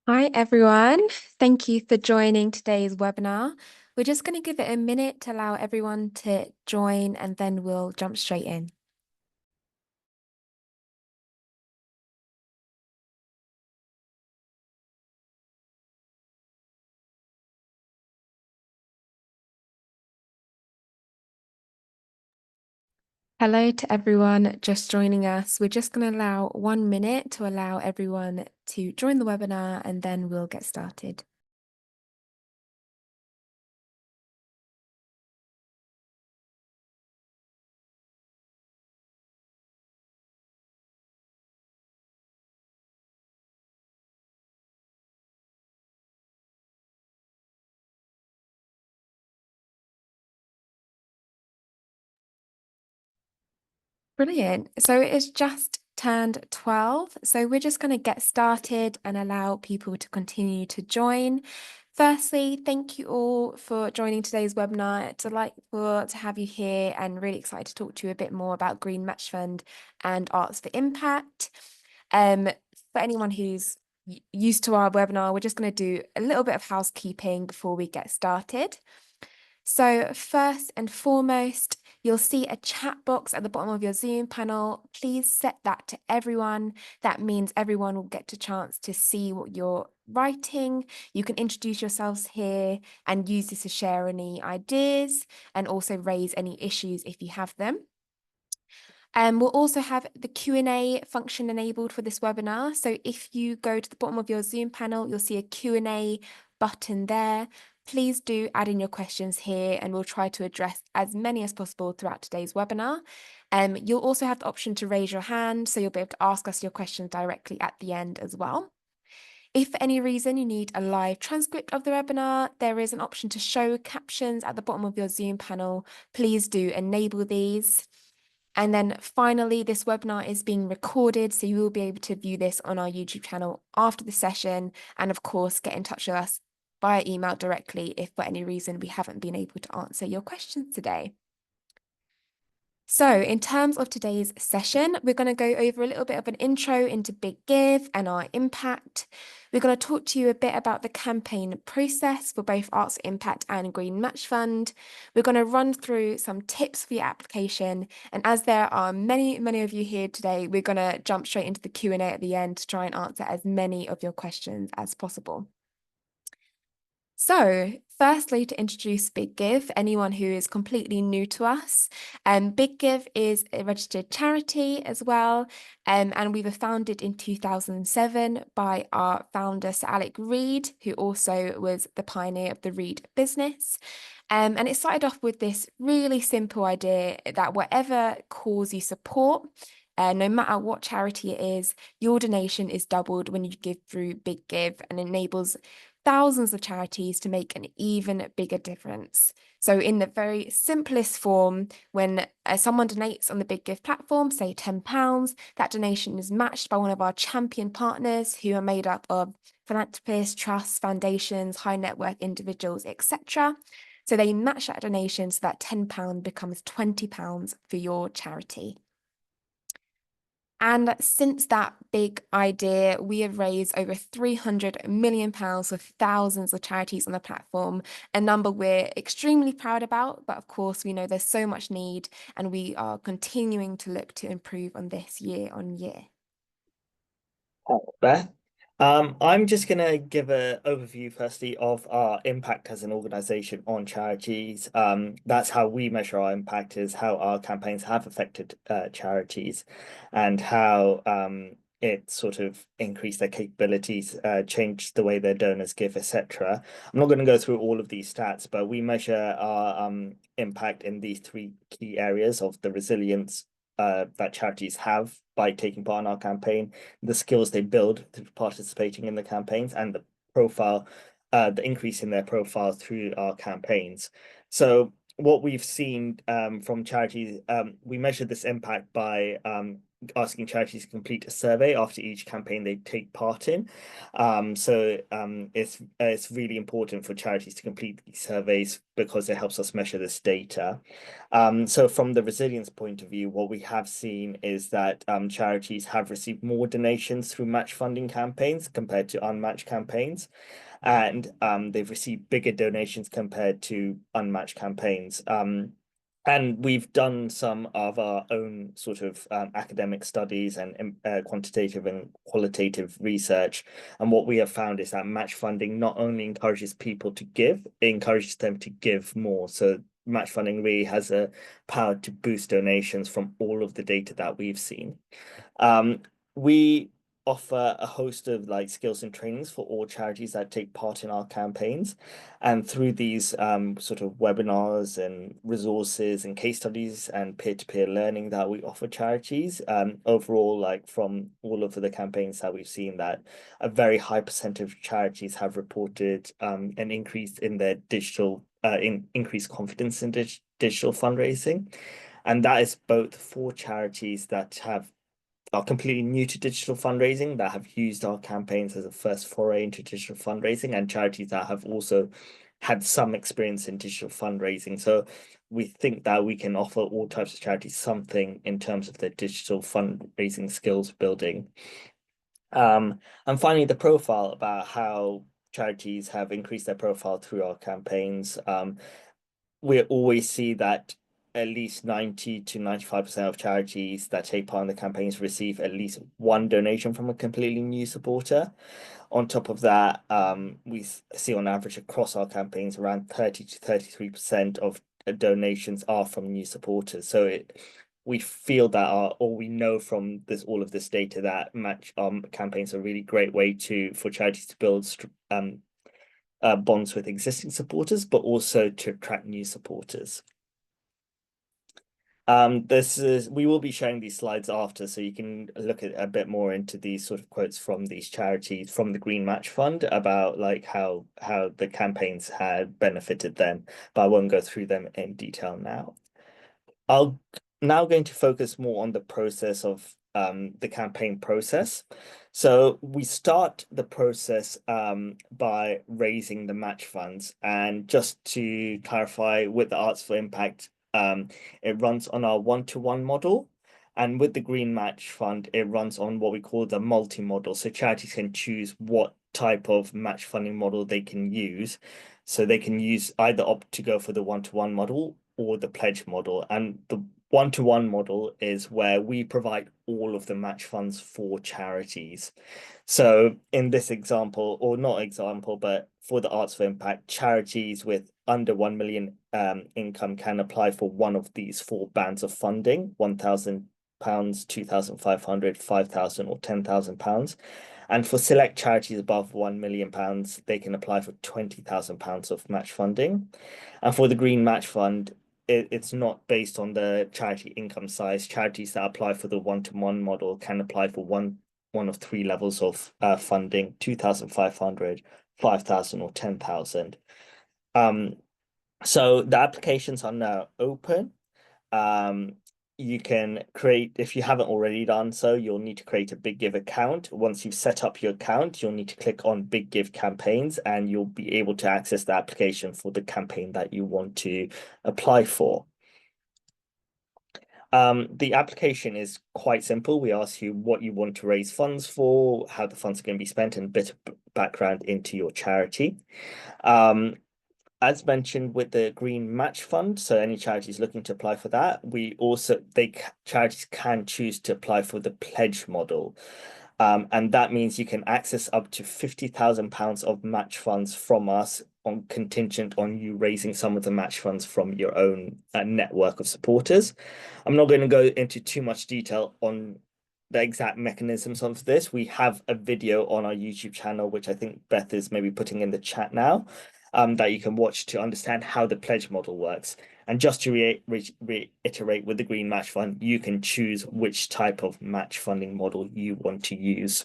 Hi, everyone. Thank you for joining today's webinar. We're just going to give it a minute to allow everyone to join and then we'll jump straight in. Hello to everyone just joining us. We're just going to allow 1 minute to allow everyone to join the webinar and then we'll get started. Brilliant. So it's just turned 12. So we're just going to get started and allow people to continue to join. Firstly, thank you all for joining today's webinar. It's delightful to have you here and really excited to talk to you a bit more about Green Match Fund and Arts for Impact. For anyone who's used to our webinar, we're just going to do a little bit of housekeeping before we get started. So first and foremost, you'll see a chat box at the bottom of your Zoom panel. Please set that to everyone. That means everyone will get a chance to see what you're writing. You can introduce yourselves here and use this to share any ideas and also raise any issues if you have them. We'll also have the Q&A function enabled for this webinar. So if you go to the bottom of your Zoom panel, you'll see a Q&A button there. Please do add in your questions here and we'll try to address as many as possible throughout today's webinar. You'll also have the option to raise your hand, so you'll be able to ask us your questions directly at the end as well. If for any reason you need a live transcript of the webinar, there is an option to show captions at the bottom of your Zoom panel. Please do enable these. And then finally, this webinar is being recorded, so you will be able to view this on our YouTube channel after the session. And of course, get in touch with us via email directly if for any reason we haven't been able to answer your questions today. So in terms of today's session, we're going to go over a little bit of an intro into Big Give and our impact. We're going to talk to you a bit about the campaign process for both Arts Impact and Green Match Fund. We're going to run through some tips for your application. And as there are many, many of you here today, we're going to jump straight into the Q&A at the end to try and answer as many of your questions as possible. So, firstly, to introduce Big Give, anyone who is completely new to us, Big Give is a registered charity as well, and we were founded in 2007 by our founder, Sir Alec Reid, who also was the pioneer of the Reid business. And it started off with this really simple idea that whatever cause you support, no matter what charity it is, your donation is doubled when you give through Big Give and enables thousands of charities to make an even bigger difference. So in the very simplest form, when someone donates on the Big Give platform, say £10, that donation is matched by one of our champion partners who are made up of philanthropists, trusts, foundations, high net worth individuals, etc. So they match that donation so that £10 becomes £20 for your charity. And since that big idea, we have raised over £300 million for thousands of charities on the platform, a number we're extremely proud about. But of course, we know there's so much need, and we are continuing to look to improve on this year on year. Beth. I'm just going to give an overview, firstly, of our impact as an organization on charities. That's how we measure our impact, is how our campaigns have affected charities and how it sort of increased their capabilities, changed the way their donors give, etc. I'm not going to go through all of these stats, but we measure our impact in these three key areas of the resilience that charities have by taking part in our campaign, the skills they build through participating in the campaigns, and the profile, the increase in their profile through our campaigns. So what we've seen from charities, we measure this impact by asking charities to complete a survey after each campaign they take part in. It's really important for charities to complete these surveys because it helps us measure this data. So from the resilience point of view, what we have seen is that charities have received more donations through match funding campaigns compared to unmatched campaigns. And they've received bigger donations compared to unmatched campaigns. And we've done some of our own sort of academic studies and quantitative and qualitative research. And what we have found is that match funding not only encourages people to give, it encourages them to give more. So match funding really has a power to boost donations from all of the data that we've seen. We offer a host of like skills and trainings for all charities that take part in our campaigns. And through these sort of webinars and resources and case studies and peer-to-peer learning that we offer charities, overall, like from all of the campaigns that we've seen, that a very high percentage of charities have reported an increase in their digital, increased confidence in digital fundraising. And that is both for charities that are completely new to digital fundraising, that have used our campaigns as a first foray into digital fundraising, and charities that have also had some experience in digital fundraising. So we think that we can offer all types of charities something in terms of their digital fundraising skills building. And finally, the profile, about how charities have increased their profile through our campaigns. We always see that at least 90 to 95% of charities that take part in the campaigns receive at least one donation from a completely new supporter. On top of that, we see on average across our campaigns around 30 to 33% of donations are from new supporters. So we feel that or we know from all of this data that match campaigns are a really great way for charities to build bonds with existing supporters, but also to attract new supporters. We will be sharing these slides after, so you can look at a bit more into these sort of quotes from these charities, from the Green Match Fund, about like how the campaigns had benefited them, but I won't go through them in detail now. I'll now going to focus more on the process of the campaign process. So we start the process by raising the match funds. And just to clarify, with the Arts for Impact, it runs on our one-to-one model. And with the Green Match Fund, it runs on what we call the multi-model. So charities can choose what type of match funding model they can use. So they can opt to go for the one-to-one model or the pledge model. And the one-to-one model is where we provide all of the match funds for charities. So in this example, or not example, but for the Arts for Impact, charities with under 1 million income can apply for one of these 4 bands of funding: £1,000, £2,500, £5,000, or £10,000. And for select charities above £1 million, they can apply for £20,000 of match funding. And for the Green Match Fund, it's not based on the charity income size. Charities that apply for the one-to-one model can apply for one of 3 levels of funding: 2,500, 5,000, or 10,000. So the applications are now open. You can create, if you haven't already done so, you'll need to create a Big Give account. Once you've set up your account, you'll need to click on Big Give campaigns, and you'll be able to access the application for the campaign that you want to apply for. The application is quite simple. We ask you what you want to raise funds for, how the funds are going to be spent, and a bit of background into your charity. As mentioned with the Green Match Fund, so any charities looking to apply for that, charities can choose to apply for the pledge model. And that means you can access up to £50,000 of match funds from us, contingent on you raising some of the match funds from your own network of supporters. I'm not going to go into too much detail on the exact mechanisms of this. We have a video on our YouTube channel, which I think Beth is maybe putting in the chat now, that you can watch to understand how the pledge model works. And just to reiterate, with the Green Match Fund, you can choose which type of match funding model you want to use.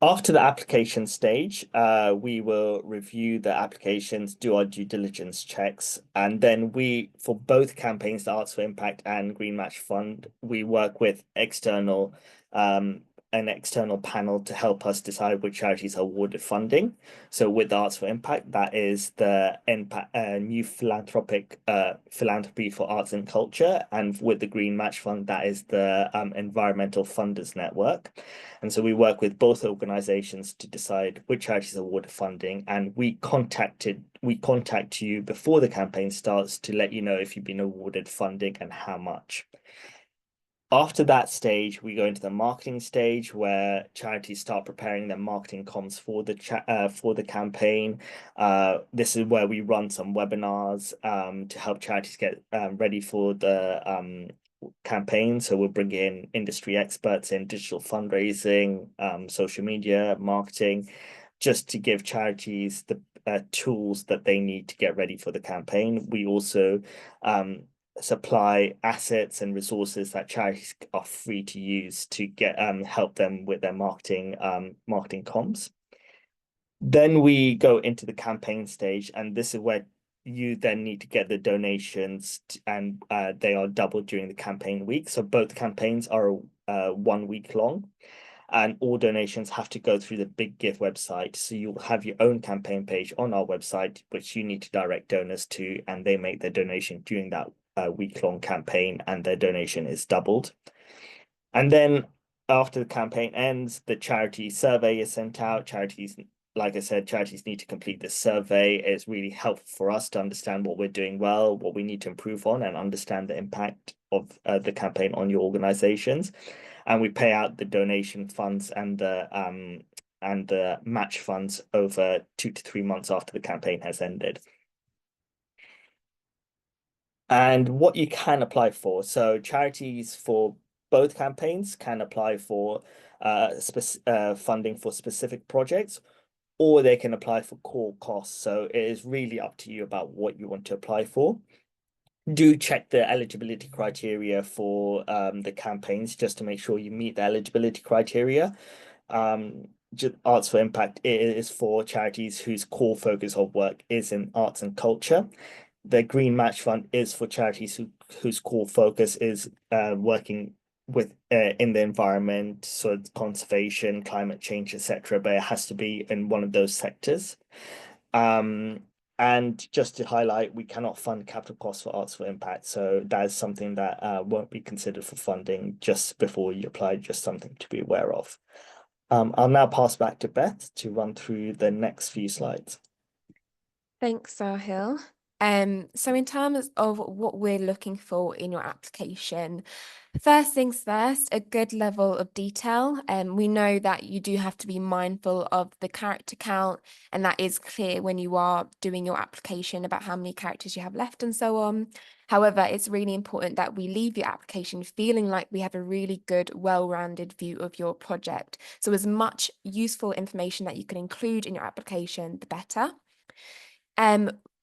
After the application stage, we will review the applications, do our due diligence checks, and then for both campaigns, the Arts for Impact and Green Match Fund, we work with um, an external panel to help us decide which charities are awarded funding. So with the Arts for Impact, that is the New Philanthropy for Arts and Culture, and with the Green Match Fund, that is the Environmental Funders Network. And so we work with both organizations to decide which charities are awarded funding, and we contact you before the campaign starts to let you know if you've been awarded funding and how much. After that stage, we go into the marketing stage where charities start preparing their marketing comms for the campaign. This is where we run some webinars to help charities get ready for the campaign. So we'll bring in industry experts in digital fundraising, social media, marketing, just to give charities the tools that they need to get ready for the campaign. We also supply assets and resources that charities are free to use to get help them with their marketing comms. Then we go into the campaign stage, and this is where you then need to get the donations, and they are doubled during the campaign week. So both campaigns are 1 week long, and all donations have to go through the Big Give website. So you'll have your own campaign page on our website, which you need to direct donors to, and they make their donation during that week-long campaign, and their donation is doubled. And then after the campaign ends, the charity survey is sent out. Charities, like I said, charities need to complete this survey. It's really helpful for us to understand what we're doing well, what we need to improve on, and understand the impact of the campaign on your organizations. And we pay out the donation funds and the match funds over 2 to 3 months after the campaign has ended. And what you can apply for. So charities for both campaigns can apply for funding for specific projects, or they can apply for core costs. So it is really up to you about what you want to apply for. Do check the eligibility criteria for the campaigns just to make sure you meet the eligibility criteria. Arts for Impact is for charities whose core focus of work is in arts and culture. The Green Match Fund is for charities whose core focus is working with in the environment, so conservation, climate change, etc. But it has to be in one of those sectors. And just to highlight, we cannot fund capital costs for Arts for Impact. So that is something that won't be considered for funding just before you apply, just something to be aware of. I'll now pass back to Beth to run through the next few slides. Thanks, Sahil. So in terms of what we're looking for in your application, first things first, a good level of detail. We know that you do have to be mindful of the character count, and that is clear when you are doing your application about how many characters you have left and so on. However, it's really important that we leave your application feeling like we have a really good, well-rounded view of your project. So as much useful information that you can include in your application, the better.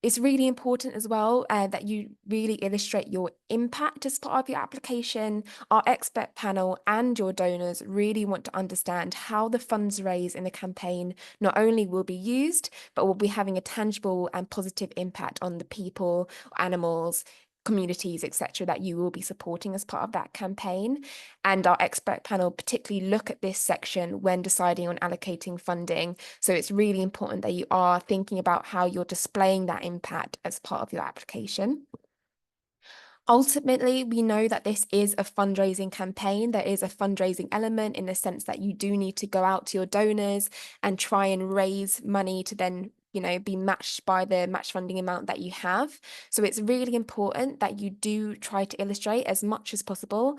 It's really important as well that you really illustrate your impact as part of your application. Our expert panel and your donors really want to understand how the funds raised in the campaign not only will be used, but will be having a tangible and positive impact on the people, animals, communities, etc., that you will be supporting as part of that campaign. And our expert panel particularly look at this section when deciding on allocating funding. So it's really important that you are thinking about how you're displaying that impact as part of your application. Ultimately, we know that this is a fundraising campaign. There is a fundraising element in the sense that you do need to go out to your donors and try and raise money to then be matched by the match funding amount that you have. So it's really important that you do try to illustrate as much as possible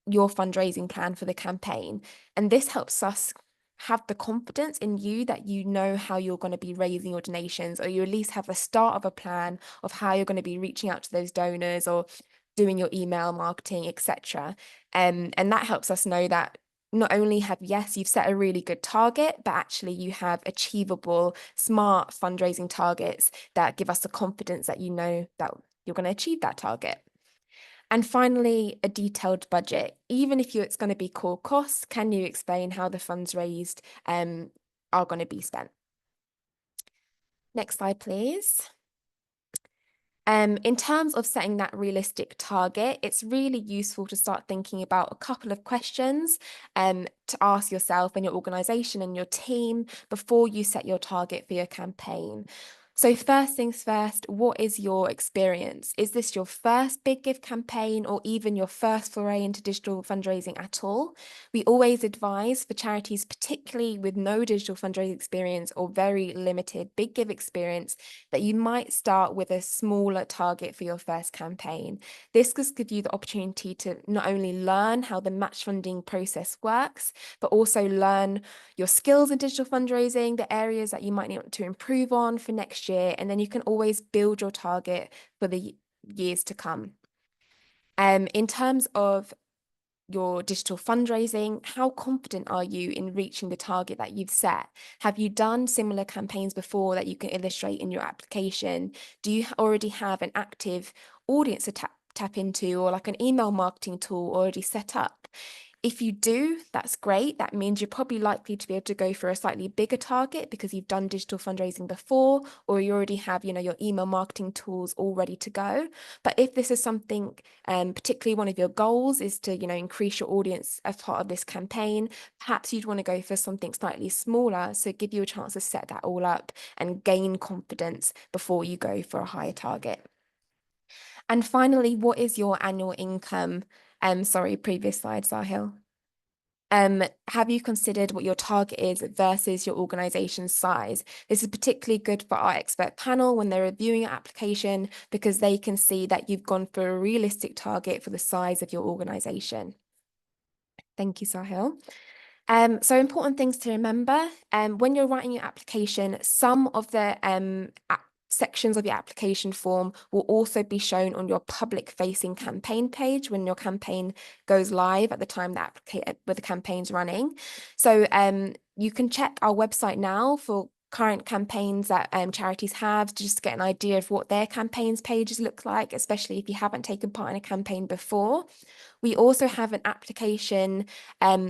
your fundraising plan for the campaign. And this helps us have the confidence in you that you know how you're going to be raising your donations, or you at least have the start of a plan of how you're going to be reaching out to those donors or doing your email marketing, etc. And that helps us know that not only you've set a really good target, but actually you have achievable, smart fundraising targets that give us the confidence that you know that you're going to achieve that target. And finally, a detailed budget. Even if it's going to be core costs, can you explain how the funds raised are going to be spent? Next slide, please. In terms of setting that realistic target, it's really useful to start thinking about a couple of questions to ask yourself and your organization and your team before you set your target for your campaign. So first things first, what is your experience? Is this your first Big Give campaign or even your first foray into digital fundraising at all? We always advise for charities, particularly with no digital fundraising experience or very limited Big Give experience, that you might start with a smaller target for your first campaign. This will give you the opportunity to not only learn how the match funding process works, but also learn your skills in digital fundraising, the areas that you might need to improve on for next year, and then you can always build your target for the years to come. In terms of your digital fundraising, how confident are you in reaching the target that you've set? Have you done similar campaigns before that you can illustrate in your application? Do you already have an active audience to tap into, or like an email marketing tool already set up? If you do, that's great. That means you're probably likely to be able to go for a slightly bigger target because you've done digital fundraising before, or you already have, your email marketing tools all ready to go. But if this is something, particularly one of your goals is to, increase your audience as part of this campaign, perhaps you'd want to go for something slightly smaller, so give you a chance to set that all up and gain confidence before you go for a higher target. And finally, what is your annual income? Sorry, previous slide, Sahil. Have you considered what your target is versus your organization's size? This is particularly good for our expert panel when they're reviewing your application because they can see that you've gone for a realistic target for the size of your organization. Thank you, Sahil. So important things to remember, when you're writing your application, some of the sections of your application form will also be shown on your public facing campaign page when your campaign goes live at the time that where the campaign's running. So you can check our website now for current campaigns that charities have to just get an idea of what their campaigns pages look like, especially if you haven't taken part in a campaign before. We also have an application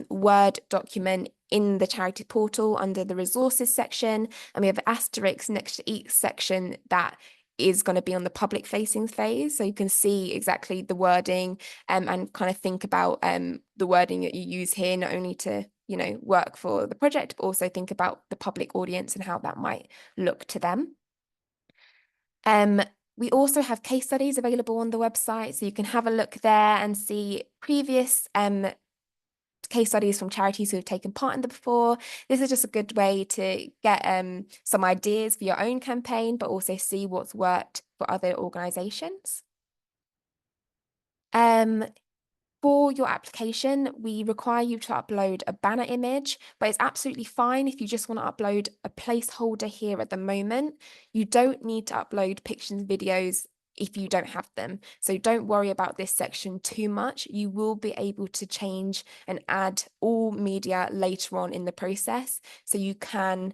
Word document in the charity portal under the resources section, and we have asterisks next to each section that is going to be on the public facing phase, so you can see exactly the wording and kind of think about the wording that you use here, not only to work for the project, but also think about the public audience and how that might look to them. We also have case studies available on the website, so you can have a look there and see previous case studies from charities who have taken part in them before. This is just a good way to get some ideas for your own campaign, but also see what's worked for other organizations. For your application, we require you to upload a banner image, but it's absolutely fine if you just want to upload a placeholder here at the moment. You don't need to upload pictures and videos if you don't have them. So don't worry about this section too much. You will be able to change and add all media later on in the process. So you can,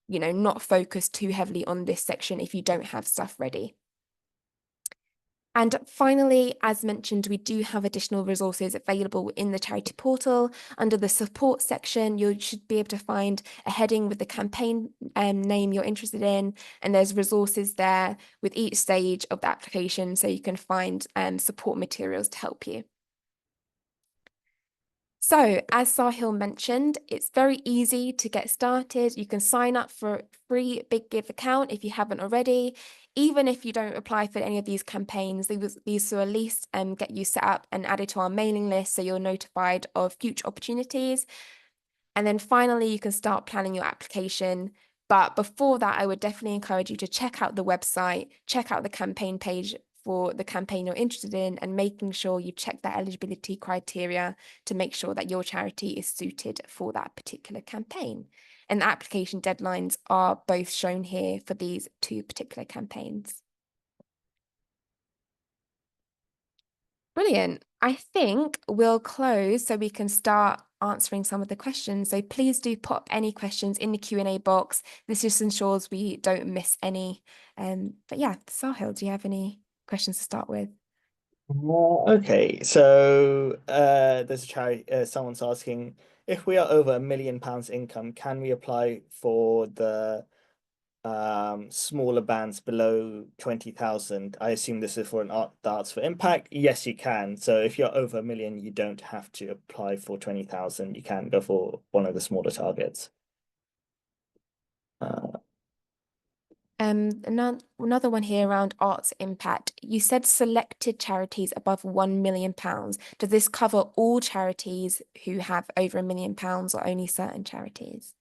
not focus too heavily on this section if you don't have stuff ready. And finally, as mentioned, we do have additional resources available in the charity portal. Under the support section, you should be able to find a heading with the campaign name you're interested in, and there's resources there with each stage of the application, so you can find support materials to help you. So, as Sahil mentioned, it's very easy to get started. You can sign up for a free Big Give account if you haven't already. Even if you don't apply for any of these campaigns, these will at least get you set up and added to our mailing list so you're notified of future opportunities. And then finally, you can start planning your application. But before that, I would definitely encourage you to check out the website, check out the campaign page for the campaign you're interested in, and making sure you check that eligibility criteria to make sure that your charity is suited for that particular campaign. And the application deadlines are both shown here for these two particular campaigns. Brilliant. I think we'll close so we can start answering some of the questions. So please do pop any questions in the Q&A box. This just ensures we don't miss any. But yeah, Sahil, do you have any questions to start with? Okay, so there's a charity. Someone's asking if we are over £1 million income, can we apply for the smaller bands below 20,000? I assume this is for the Arts for Impact. Yes, you can. So if you're over a million, you don't have to apply for 20,000. You can go for one of the smaller targets. Uh, Another one here around arts impact. You said selected charities above £1 million. Does this cover all charities who have over £1 million or only certain charities?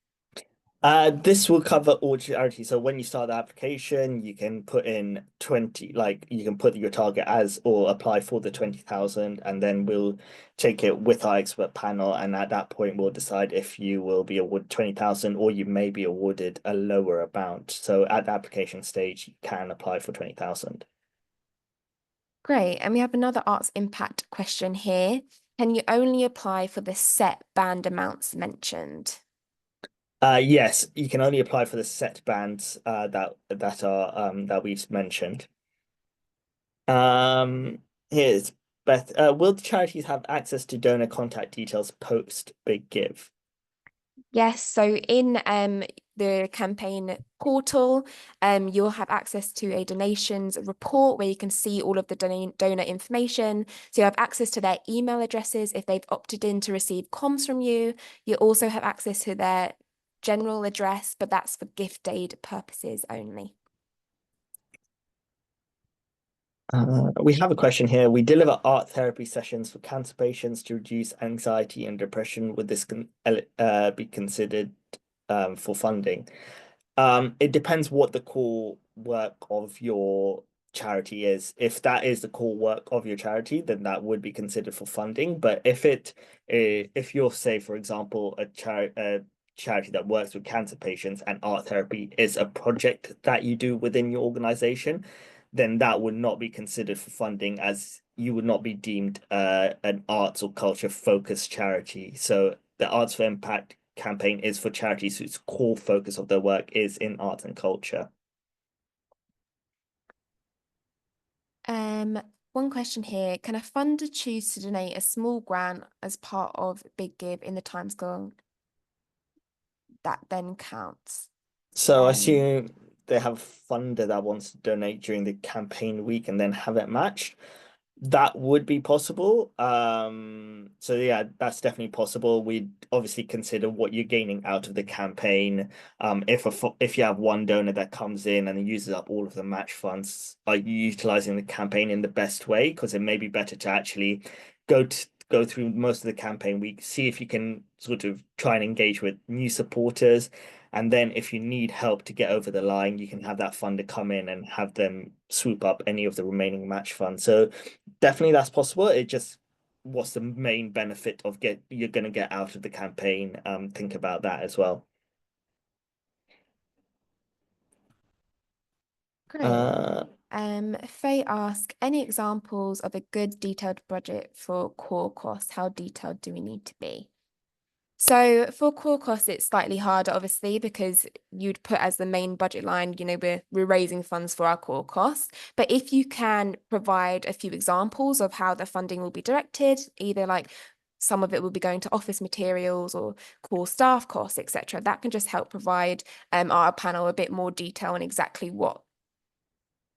this will cover all charities. So when you start the application, you can put in 20, like you can put your target as or apply for the 20,000, and then we'll take it with our expert panel. And at that point, we'll decide if you will be awarded 20,000 or you may be awarded a lower amount. So at the application stage, you can apply for 20,000. Great. And we have another arts impact question here. Can you only apply for the set band amounts mentioned? Yes, you can only apply for the set bands that are that we've mentioned. Here's Beth. Will the charities have access to donor contact details post Big Give? Yes, so in the campaign portal, you'll have access to a donations report where you can see all of the donor information. So you have access to their email addresses if they've opted in to receive comms from you. You also have access to their general address, but that's for gift aid purposes only. We have a question here. We deliver art therapy sessions for cancer patients to reduce anxiety and depression. Would this be considered for funding? It depends what the core work of your charity is. If that is the core work of your charity, then that would be considered for funding. But if you're, say, for example, a charity that works with cancer patients and art therapy is a project that you do within your organization, then that would not be considered for funding as you would not be deemed an arts or culture focused charity. So the Arts for Impact campaign is for charities whose core focus of their work is in art and culture. One question here. Can a funder choose to donate a small grant as part of Big Give in the timescale that then counts? So I Um, assume they have a funder that wants to donate during the campaign week and then have it matched. That would be possible. So yeah, that's definitely possible. We'd obviously consider what you're gaining out of the campaign. If you have one donor that comes in and uses up all of the match funds, are you utilizing the campaign in the best way? Because it may be better to actually go through most of the campaign week, see if you can sort of try and engage with new supporters. And then if you need help to get over the line, you can have that funder come in and have them swoop up any of the remaining match funds. So definitely that's possible. It just what's the main benefit of get you're going to get out of the campaign? Think about that as well. Great. Uh, Faye asked, any examples of a good detailed budget for core costs? How detailed do we need to be? So for core costs, it's slightly harder, obviously, because you'd put as the main budget line, we're raising funds for our core costs. But if you can provide a few examples of how the funding will be directed, either like some of it will be going to office materials or core staff costs, etc., that can just help provide our panel a bit more detail on exactly what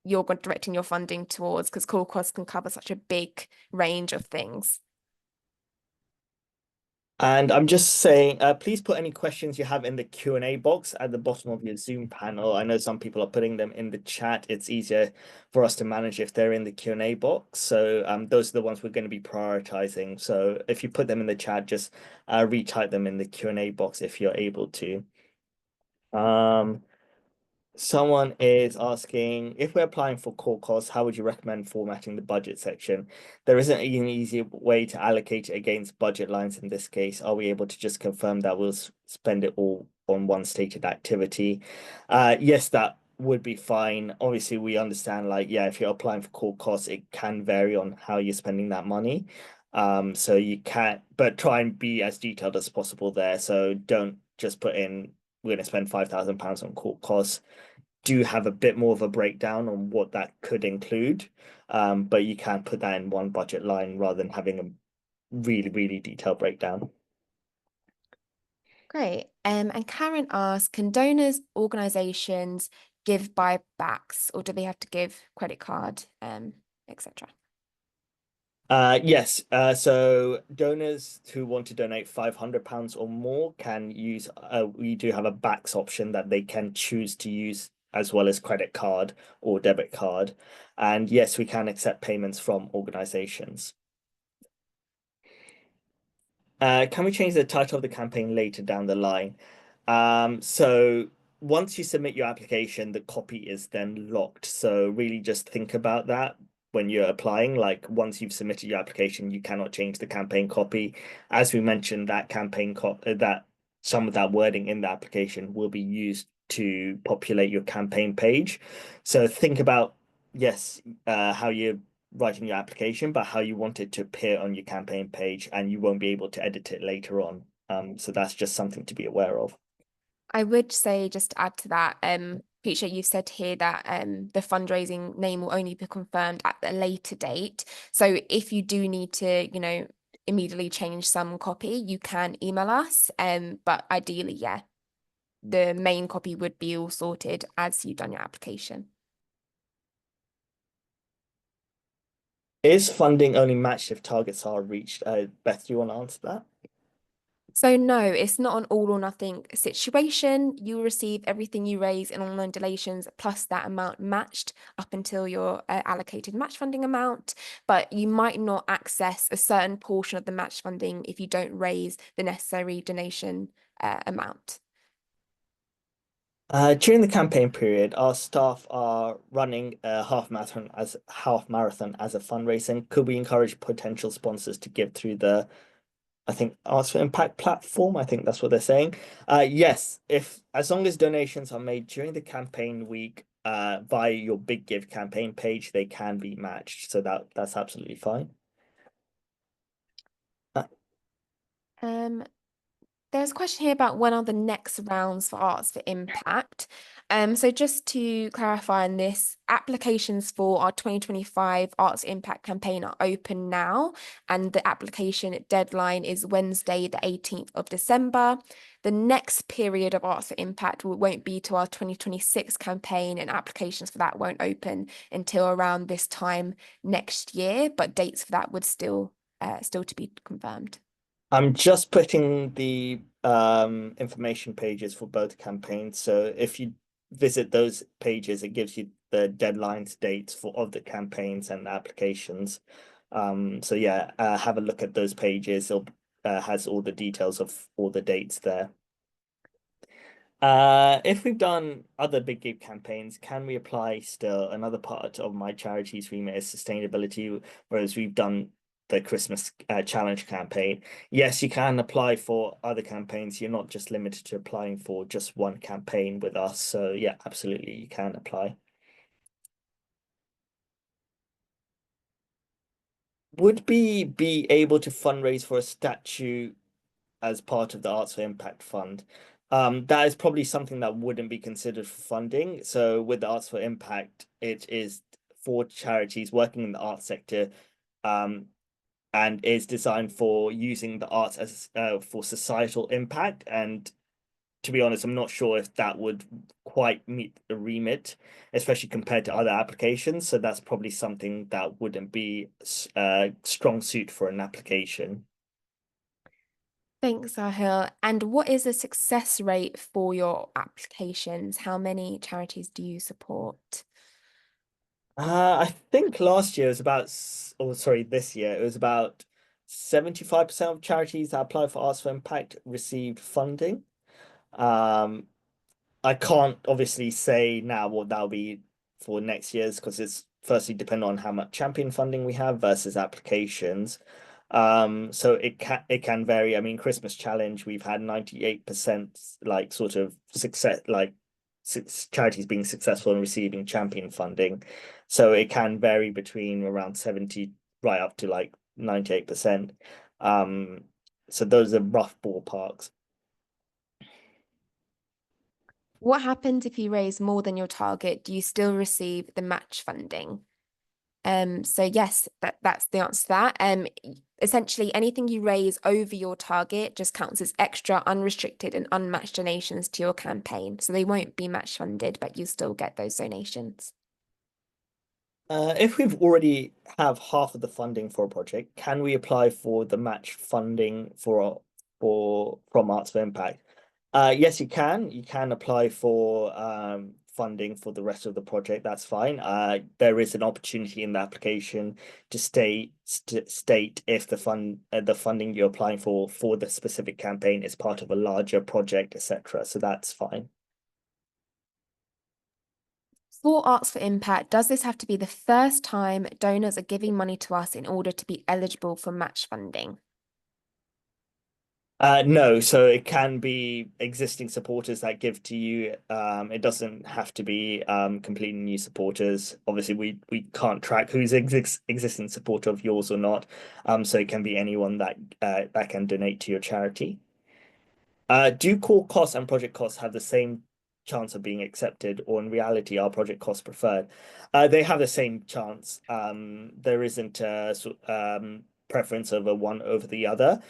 you're directing your funding towards, because core costs can cover such a big range of things. and I'm just saying, please put any questions you have in the Q&A box at the bottom of your Zoom panel. I know some people are putting them in the chat. It's easier for us to manage if they're in the Q&A box. So those are the ones we're going to be prioritizing. So if you put them in the chat, just retype them in the Q&A box if you're able to. Um, Someone is asking if we're applying for core costs, how would you recommend formatting the budget section? There isn't an easy way to allocate it against budget lines in this case. Are we able to just confirm that we'll spend it all on one stated activity? Yes, that would be fine. Obviously, we understand like, yeah, if you're applying for core costs, it can vary on how you're spending that money. So you can't, but try and be as detailed as possible there. So don't just put in, we're going to spend £5,000 on core costs. do have a bit more of a breakdown on what that could include. But you can put that in one budget line rather than having a really, really detailed breakdown. Great. And Karen asks, can donors, organizations give buybacks, or do they have to give credit card, etc.? Yes, so donors who want to donate £500 or more can use, we do have a backs option that they can choose to use as well as credit card or debit card. And yes, we can accept payments from organizations. Can we change the title of the campaign later down the line? So once you submit your application, the copy is then locked. So really just think about that when you're applying. Like once you've submitted your application, you cannot change the campaign copy. As we mentioned, that that some of that wording in the application will be used to populate your campaign page. So think about, yes, how you writing your application, but how you want it to appear on your campaign page, and you won't be able to edit it later on. So that's just something to be aware of. I would say, just to add to that, Peter, you've said here that the fundraising name will only be confirmed at a later date. So if you do need to, immediately change some copy, you can email us. But ideally, yeah, the main copy would be all sorted as you've done your application. Is funding only matched if targets are reached? Beth, do you want to answer that? So no, it's not an all or nothing situation. You will receive everything you raise in online donations plus that amount matched up until your allocated match funding amount. But you might not access a certain portion of the match funding if you don't raise the necessary donation amount. During the campaign period, our staff are running a half marathon as a fundraising. Could we encourage potential sponsors to give through the, I think, Arts for Impact platform? I think that's what they're saying. Yes, if as long as donations are made during the campaign week, via your Big Give campaign page, they can be matched. So that's absolutely fine. Uh, Um, There's a question here about when are the next rounds for Arts for Impact. So just to clarify on this, applications for our 2025 Arts Impact campaign are open now, and the application deadline is Wednesday, the 18th of December. The next period of Arts for Impact won't be to our 2026 campaign, and applications for that won't open until around this time next year, but dates for that would still to be confirmed. I'm just putting the information pages for both campaigns. So if you visit those pages, it gives you the deadlines, dates for of the campaigns and the applications. So yeah, have a look at those pages. It has all the details of all the dates there. If we've done other Big Give campaigns, can we apply still? Another part of my charity's remit is sustainability, whereas we've done the Christmas challenge campaign. Yes, you can apply for other campaigns. You're not just limited to applying for just one campaign with us. So yeah, absolutely, you can apply. Would we be able to fundraise for a statue as part of the Arts for Impact Fund? That is probably something that wouldn't be considered for funding. So with the Arts for Impact, it is for charities working in the arts sector, and is designed for using the arts as for societal impact. And to be honest, I'm not sure if that would quite meet the remit, especially compared to other applications. So that's probably something that wouldn't be a strong suit for an application. Thanks, Sahil. And what is the success rate for your applications? How many charities do you support? I think last year was or sorry, this year it was about 75% of charities that apply for Arts for Impact received funding. Um, I can't obviously say now what that'll be for next year's because it's firstly dependent on how much champion funding we have versus applications. So it can vary. I mean, Christmas Challenge, we've had 98% like sort of success, like charities being successful in receiving champion funding. So it can vary between around 70 right up to like 98%. So those are rough ballparks. What happens if you raise more than your target? Do you still receive the match funding? So yes, that's the answer to that. Essentially anything you raise over your target just counts as extra unrestricted and unmatched donations to your campaign. So they won't be match funded, but you still get those donations. If we've already have half of the funding for a project, can we apply for the match funding for from Arts for Impact? Yes, you can. You can apply for funding for the rest of the project. That's fine. There is an opportunity in the application to state if the funding you're applying for the specific campaign is part of a larger project, etc. So that's fine. For Arts for Impact, does this have to be the first time donors are giving money to us in order to be eligible for match funding? No, so it can be existing supporters that give to you. It doesn't have to be completely new supporters. Obviously, we can't track who's existing supporter of yours or not. So it can be anyone that can donate to your charity. Do core costs and project costs have the same chance of being accepted, or in reality, are project costs preferred? They have the same chance. There isn't a preference over one over the other.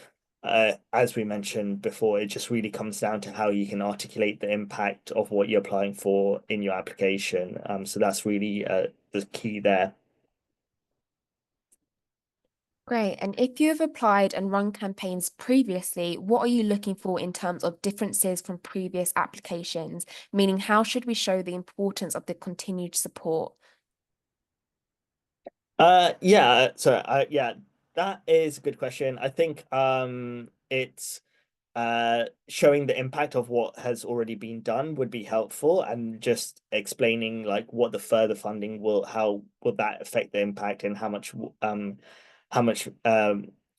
As we mentioned before, it just really comes down to how you can articulate the impact of what you're applying for in your application. So that's really the key there. Great. And if you have applied and run campaigns previously, what are you looking for in terms of differences from previous applications? Meaning, how should we show the importance of the continued support? Yeah, so yeah, that is a good question. I think it's showing the impact of what has already been done would be helpful, and just explaining like what the further funding will how will that affect the impact, and how much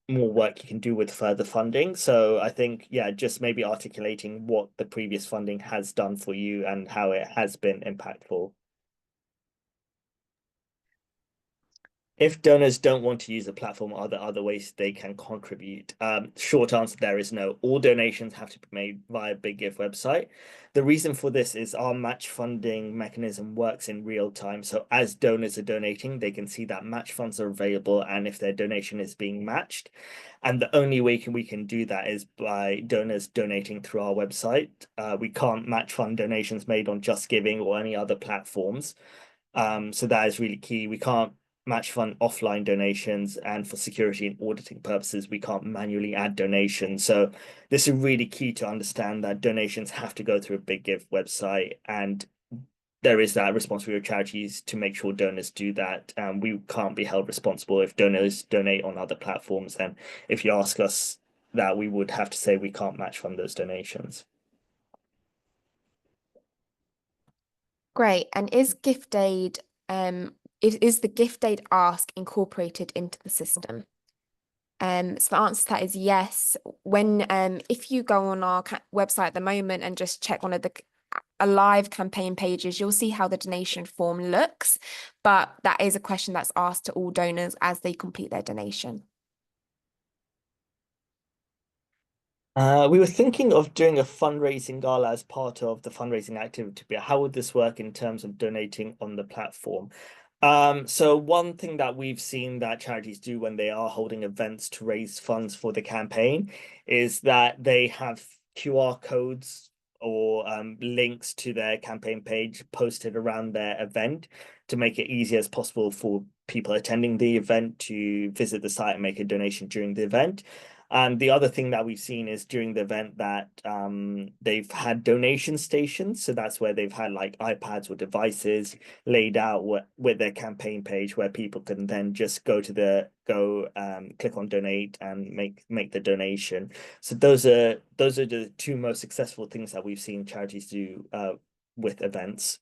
more work you can do with further funding. So I think, yeah, just maybe articulating what the previous funding has done for you and how it has been impactful. If donors don't want to use the platform, are there other ways they can contribute? Short answer there is no. All donations have to be made via Big Give website. The reason for this is our match funding mechanism works in real time. So as donors are donating, they can see that match funds are available and if their donation is being matched. And the only way we can do that is by donors donating through our website. We can't match fund donations made on Just Giving or any other platforms. So that is really key. We can't match fund offline donations, and for security and auditing purposes, we can't manually add donations. So this is really key to understand that donations have to go through a Big Give website, and there is that responsibility of charities to make sure donors do that. We can't be held responsible if donors donate on other platforms. And if you ask us that, we would have to say we can't match fund those donations. Great. And is gift aid, is the gift aid ask incorporated into the system? So the answer to that is yes. When if you go on our website at the moment and just check one of the live campaign pages, you'll see how the donation form looks. But that is a question that's asked to all donors as they complete their donation. We were thinking of doing a fundraising gala as part of the fundraising activity, but how would this work in terms of donating on the platform? So one thing that we've seen that charities do when they are holding events to raise funds for the campaign is that they have QR codes or links to their campaign page posted around their event to make it easy as possible for people attending the event to visit the site and make a donation during the event. And the other thing that we've seen is during the event that they've had donation stations. So that's where they've had like iPads or devices laid out with their campaign page where people can then just go click on donate and make the donation. So those are the two most successful things that we've seen charities do with events.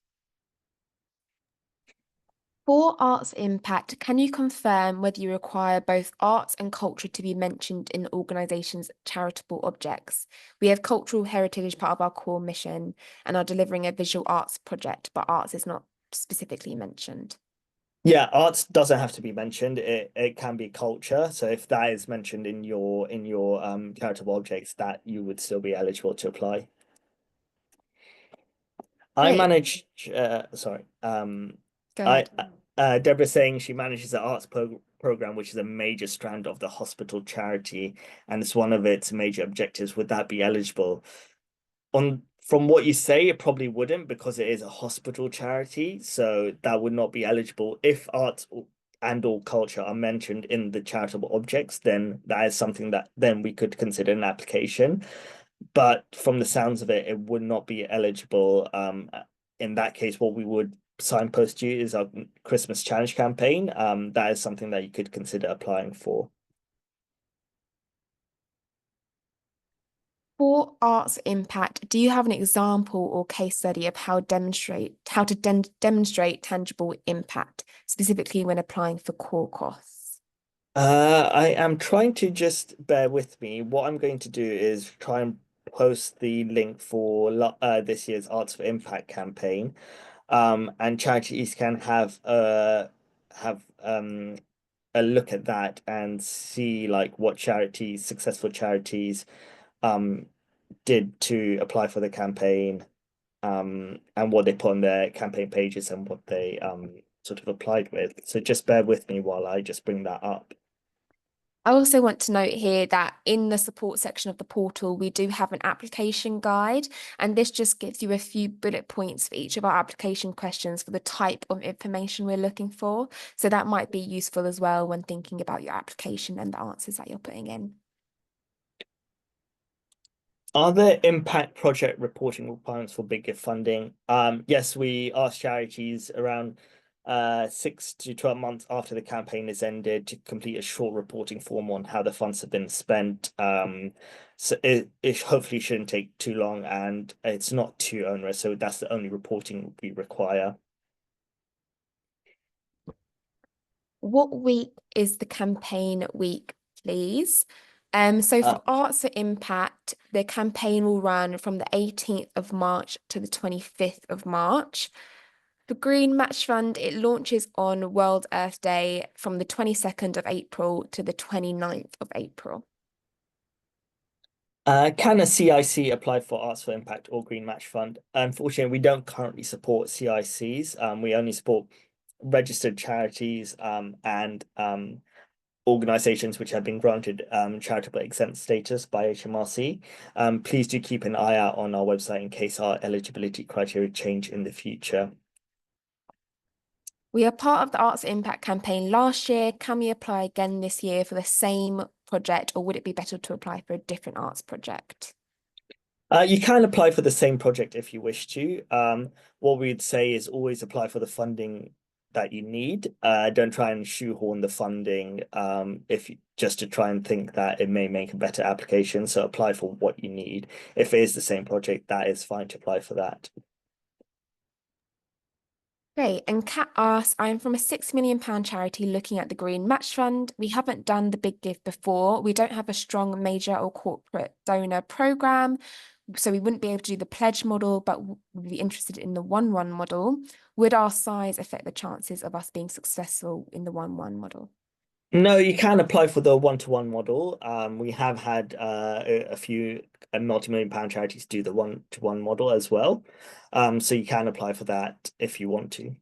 For Arts Impact, can you confirm whether you require both arts and culture to be mentioned in the organisation's charitable objects? We have cultural heritage as part of our core mission and are delivering a visual arts project, but arts is not specifically mentioned. Yeah, arts doesn't have to be mentioned. It can be culture. So if that is mentioned in your charitable objects, that you would still be eligible to apply. I Great. manage, sorry, Go I ahead. Deborah's saying she manages the program, which is a major strand of the hospital charity, and it's one of its major objectives. Would that be eligible? On from what you say, it probably wouldn't because it is a hospital charity, so that would not be eligible. If arts and or culture are mentioned in the charitable objects, then that is something that then we could consider an application. But from the sounds of it, it would not be eligible. In that case, what we would signpost you is our Christmas challenge campaign. That is something that you could consider applying for. For arts impact, do you have an example or case study of how to demonstrate tangible impact, specifically when applying for core costs? I am trying to just bear with me. What I'm going to do is try and post the link for this year's Arts for Impact campaign. And charities can have a look at that and see like what successful charities um did to apply for the campaign, and what they put on their campaign pages and what they sort of applied with. So just bear with me while I just bring that up. I also want to note here that in the support section of the portal, we do have an application guide, and this just gives you a few bullet points for each of our application questions for the type of information we're looking for. So that might be useful as well when thinking about your application and the answers that you're putting in. Are there impact project reporting requirements for big gift funding? Yes, we ask charities around 6 to 12 months after the campaign is ended to complete a short reporting form on how the funds have been spent. So it hopefully shouldn't take too long and it's not too onerous. So that's the only reporting we require. What week is the campaign week, please? So Uh, for Arts for Impact, the campaign will run from the 18th of March to the 25th of March. For Green Match Fund, it launches on World Earth Day from the 22nd of April to the 29th of April. Can a CIC apply for Arts for Impact or Green Match Fund? Unfortunately, we don't currently support CICs. We only support registered charities and organizations which have been granted charitable exempt status by HMRC. Please do keep an eye out on our website in case our eligibility criteria change in the future. We are part of the Arts Impact campaign last year. Can we apply again this year for the same project, or would it be better to apply for a different arts project? You can apply for the same project if you wish to. What we'd say is always apply for the funding that you need. Don't try and shoehorn the funding if you, just to try and think that it may make a better application. So apply for what you need. If it is the same project, that is fine to apply for that. Great. And Kat asks, I'm from a £6 million charity looking at the Green Match Fund. We haven't done the big give before. We don't have a strong major or corporate donor program. So we wouldn't be able to do the pledge model, but we'd be interested in the 1-1 model. Would our size affect the chances of us being successful in the 1-1 model? No, you can apply for the one-to-one model. We have had a few multi-million pound charities do the one-to-one model as well. So you can apply for that if you want to.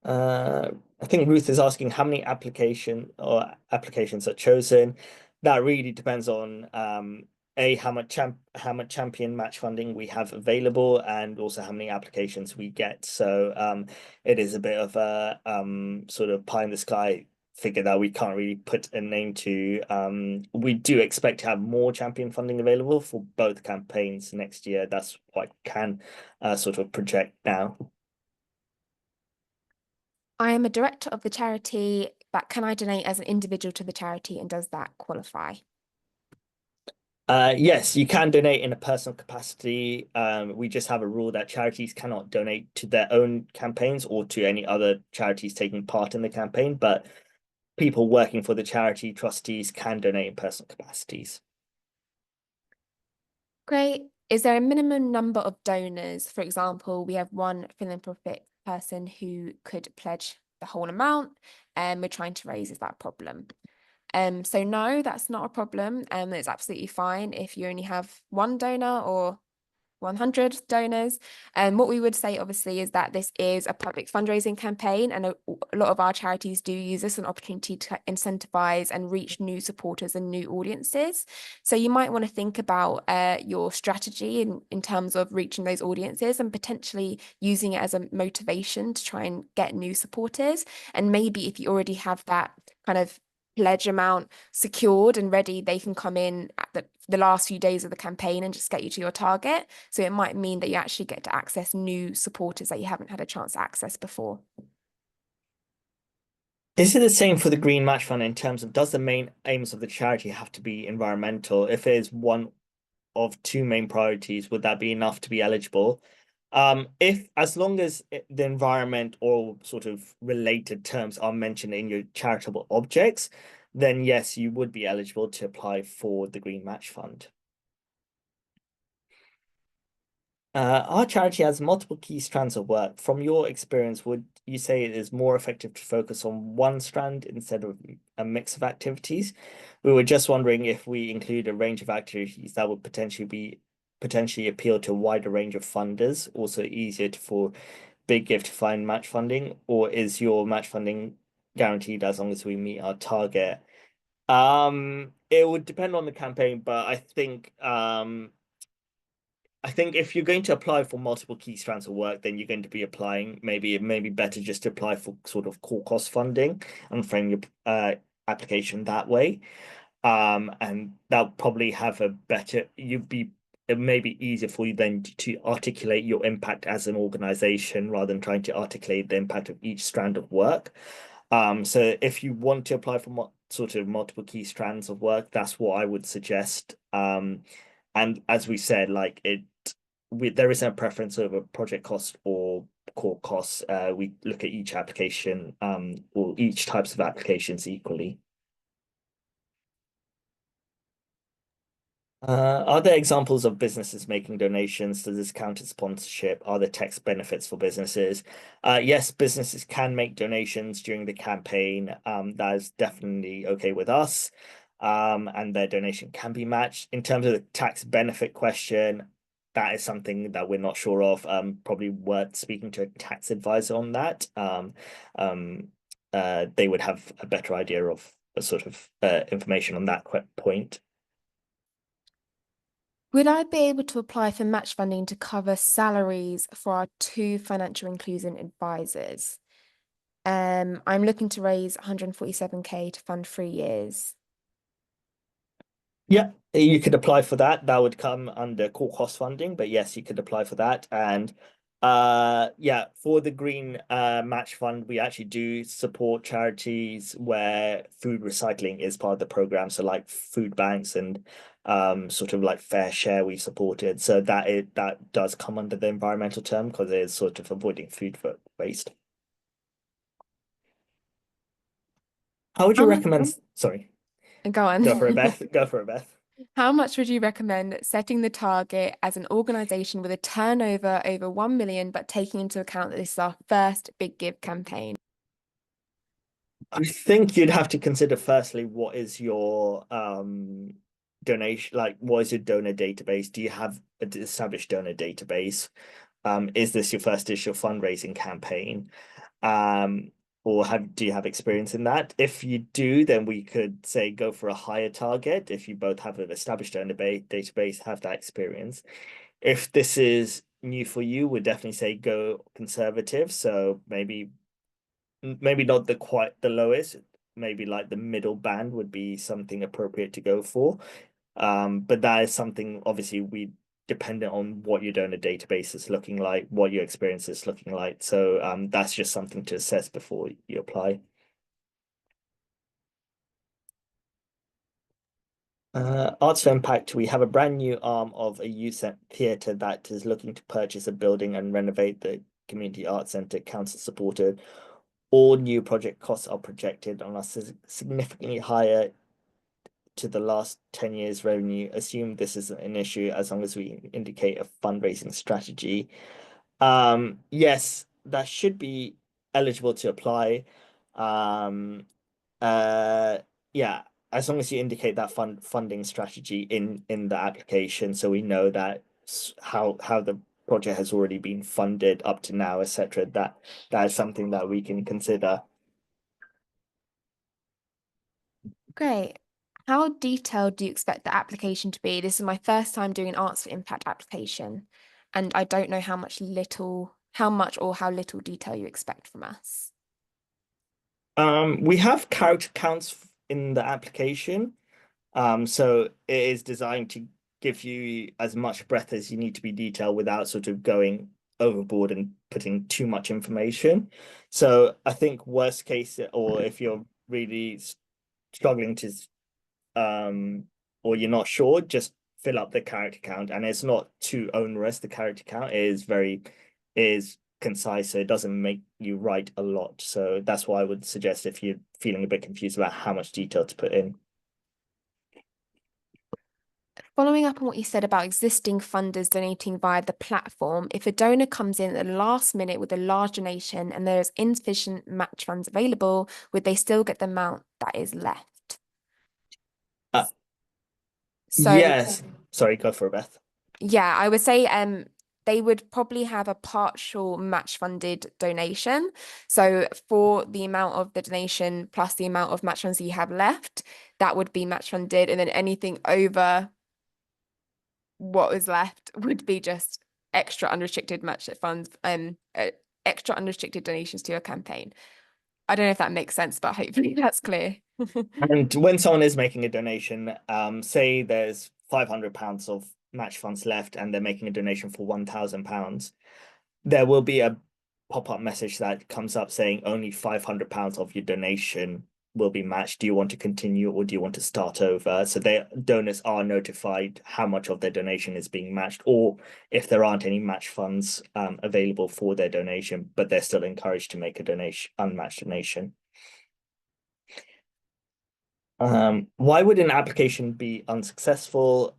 I think Ruth is asking how many applications are chosen. That really depends on how much champion match funding we have available and also how many applications we get. So it is a bit of a sort of pie in the sky figure that we can't really put a name to. We do expect to have more champion funding available for both campaigns next year. That's what I can sort of project now. I am a director of the charity, but can I donate as an individual to the charity, and does that qualify? Yes, you can donate in a personal capacity. We just have a rule that charities cannot donate to their own campaigns or to any other charities taking part in the campaign, but people working for the charity trustees can donate in personal capacities. Great. Is there a minimum number of donors? For example, we have one philanthropic person who could pledge the whole amount, and we're trying to raise is that a problem? So no, that's not a problem. It's absolutely fine if you only have one donor or 100 donors. And what we would say, obviously, is that this is a public fundraising campaign, and a lot of our charities do use this as an opportunity to incentivize and reach new supporters and new audiences. So you might want to think about your strategy in terms of reaching those audiences and potentially using it as a motivation to try and get new supporters. And maybe if you already have that kind of pledge amount secured and ready, they can come in at the last few days of the campaign and just get you to your target. So it might mean that you actually get to access new supporters that you haven't had a chance to access before. Is it the same for the Green Match Fund in terms of does the main aims of the charity have to be environmental? If it is one of two main priorities, would that be enough to be eligible? If as long as the environment or sort of related terms are mentioned in your charitable objects, then yes, you would be eligible to apply for the Green Match Fund. Our charity has multiple key strands of work. From your experience, would you say it is more effective to focus on one strand instead of a mix of activities? We were just wondering if we include a range of activities that would potentially appeal to a wider range of funders, also easier for Big Give to find match funding, or is your match funding guaranteed as long as we meet our target? It would depend on the campaign, but I think if you're going to apply for multiple key strands of work, then you're going to be applying. Maybe it may be better just to apply for sort of core cost funding and frame your application that way. And that'll probably have a better. It may be easier for you then to articulate your impact as an organization rather than trying to articulate the impact of each strand of work. So if you want to apply for sort of multiple key strands of work, that's what I would suggest. And as we said, there isn't a preference over project cost or core costs. We look at each application, or each types of applications equally. Are there examples of businesses making donations? Does this count as sponsorship? Are there tax benefits for businesses? Yes, businesses can make donations during the campaign. That is definitely okay with us. And their donation can be matched. In terms of the tax benefit question, that is something that we're not sure of. Probably worth speaking to a tax advisor on that. They would have a better idea of sort of information on that point. Would I be able to apply for match funding to cover salaries for our two financial inclusion advisors? I'm looking to raise 147K to fund 3 years. Yeah, you could apply for that. That would come under core cost funding, but yes, you could apply for that. And yeah, for the Green Match Fund, we actually do support charities where food recycling is part of the program. So like food banks and sort of like Fair Share we've supported. So that does come under the environmental term because it's sort of avoiding food waste. How would you How much? recommend? Sorry, Go on. go for it, Beth. Go for it, Beth. How much would you recommend setting the target as an organization with a turnover over 1 million, but taking into account that this is our first Big Give campaign? I think you'd have to consider firstly what is your donation, like what is your donor database? Do you have an established donor database? Is this your first digital fundraising campaign? Or do you have experience in that? If you do, then we could say go for a higher target. If you both have an established donor database, have that experience. If this is new for you, we'd definitely say go conservative. So maybe not quite the lowest, maybe like the middle band would be something appropriate to go for. But that is something obviously we dependent on what your donor database is looking like, what your experience is looking like. So that's just something to assess before you apply. Arts for Impact, we have a brand new arm of a youth theatre that is looking to purchase a building and renovate the community arts centre, council supported. All new project costs are projected and are significantly higher to the last 10 years revenue. Assume this isn't an issue as long as we indicate a fundraising strategy. Yes, that should be eligible to apply. Um, uh, yeah, as long as you indicate that funding strategy in the application, so we know that how the project has already been funded up to now, etc. That is something that we can consider. Great. How detailed do you expect the application to be? This is my first time doing an Arts for Impact application, and I don't know how much or how little detail you expect from us. We have character counts in the application. So it is designed to give you as much breadth as you need to be detailed without sort of going overboard and putting too much information. So I think worst case, or if you're really struggling to or you're not sure, just fill up the character count, and it's not too onerous. The character count is concise, so it doesn't make you write a lot. So that's why I would suggest if you're feeling a bit confused about how much detail to put in. Following up on what you said about existing funders donating via the platform, if a donor comes in at the last minute with a large donation and there's insufficient match funds available, would they still get the amount that is left? Uh, So yes. Sorry, go for it, Beth. yeah, I would say they would probably have a partial match funded donation. So for the amount of the donation plus the amount of match funds you have left, that would be match funded, and then anything over what was left would be just extra unrestricted match funds, extra unrestricted donations to your campaign. I don't know if that makes sense, but hopefully that's clear. And when someone is making a donation, say there's £500 of match funds left and they're making a donation for £1,000, there will be a pop-up message that comes up saying only £500 of your donation will be matched. Do you want to continue or do you want to start over? So their donors are notified how much of their donation is being matched, or if there aren't any match funds available for their donation, but they're still encouraged to make a donation, unmatched donation. Why would an application be unsuccessful?